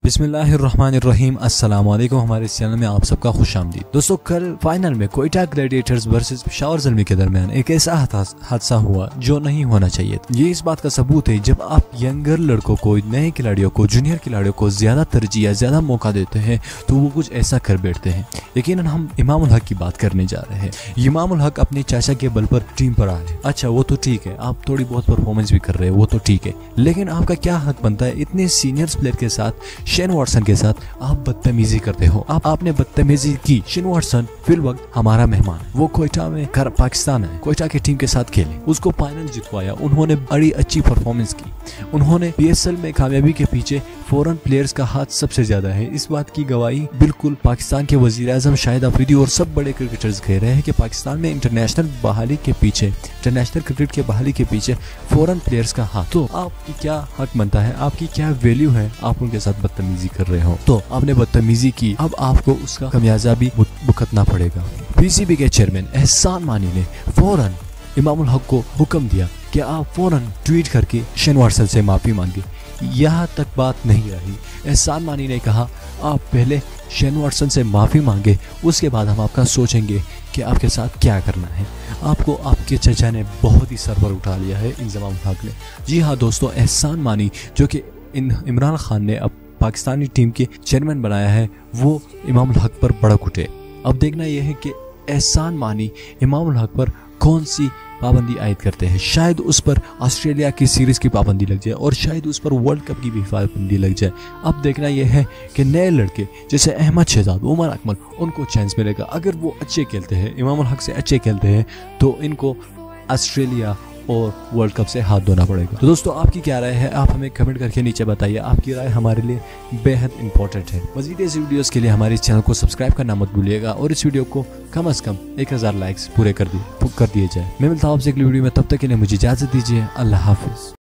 बिस्मिल्लाहिर्रहमानिर्रहीम अस्सलाम वालेकुम। हमारे इस चैनल में आप सबका खुशामदीद। दोस्तों, कल फाइनल में कोयटा ग्लैडिएटर्स वर्सेस पेशावर ज़ल्मी के दरमियान एक ऐसा हादसा हुआ जो नहीं होना चाहिए। ये इस बात का सबूत है, जब आप यंगर लड़कों को, नए खिलाड़ियों को, जूनियर खिलाड़ियों को ज्यादा तरजीह, ज्यादा मौका देते हैं तो वो कुछ ऐसा कर बैठते हैं। यकीनन हम इमाम उल हक की बात करने जा रहे हैं। इमाम उल हक अपने चाचा के बल पर टीम पर आ रहे। अच्छा, वो तो ठीक है, आप थोड़ी बहुत परफॉर्मेंस भी कर रहे हैं, वो तो ठीक है, लेकिन आपका क्या हक बनता है इतने सीनियर प्लेयर के साथ, शेन वॉटसन के साथ आप बदतमीजी करते हो। आपने बदतमीजी की। शेन वॉटसन फिल वक्त हमारा मेहमान है, वो कोयटा में पाकिस्तान है, कोयटा की टीम के साथ खेले, उसको फाइनल जितवाया, उन्होंने बड़ी अच्छी परफॉर्मेंस की। उन्होंने PSL में कामयाबी के पीछे फॉरेन प्लेयर्स का हाथ सबसे ज्यादा है। इस बात की गवाही बिल्कुल पाकिस्तान के वजीर आजम शाहिद अफरीदी और सब बड़े क्रिकेटर्स कह रहे हैं कि पाकिस्तान में इंटरनेशनल क्रिकेट के बहाली के पीछे फॉरेन प्लेयर्स का हाथ। तो आपकी क्या हक बनता है, आपकी क्या वैल्यू है, आप उनके साथ बदतमीजी कर रहे हो। तो आपने बदतमीजी की, अब आपको उसका खमियाजा भी भुगतना पड़ेगा। PCB के चेयरमैन एहसान मानी ने फौरन इमाम उल हक को हुक्म दिया कि आप फौरन ट्वीट करके शेन वॉटसन से माफी मांगे। यहाँ तक बात नहीं रही। एहसान मानी ने कहा, आप पहले शेन वॉटसन से माफी मांगे, उसके बाद हम आपका सोचेंगे कि आपके साथ क्या करना है। आपको आपके चचा ने बहुत ही सर पर उठा लिया है, इंजमाम उल हक ने। जी हाँ दोस्तों, एहसान मानी जो कि इमरान खान ने अब पाकिस्तानी टीम के चेयरमैन बनाया है, वो इमाम उल हक पर भड़क उठे। अब देखना यह है कि एहसान मानी इमाम उल हक पर कौन सी पाबंदी आयद करते हैं। शायद उस पर ऑस्ट्रेलिया की सीरीज की पाबंदी लग जाए और शायद उस पर वर्ल्ड कप की भी पाबंदी लग जाए। अब देखना यह है कि नए लड़के जैसे अहमद शहजाद, उमर अकमल, उनको चांस मिलेगा। अगर वो अच्छे खेलते हैं, इमाम उल हक से अच्छे खेलते हैं, तो इनको ऑस्ट्रेलिया और वर्ल्ड कप से हाथ धोना पड़ेगा। तो दोस्तों, आपकी क्या राय है, आप हमें कमेंट करके नीचे बताइए। आपकी राय हमारे लिए बेहद इंपॉर्टेंट है। मज़ीद ऐसी वीडियोस के लिए हमारे इस चैनल को सब्सक्राइब करना मत भूलिएगा और इस वीडियो को कम से कम 1000 लाइक्स पूरे कर दिए जाए। मैं मिलता हूँ आपसे अगली वीडियो में, तब तक के लिए मुझे इजाज़त दीजिए। अल्लाह हाफिज़।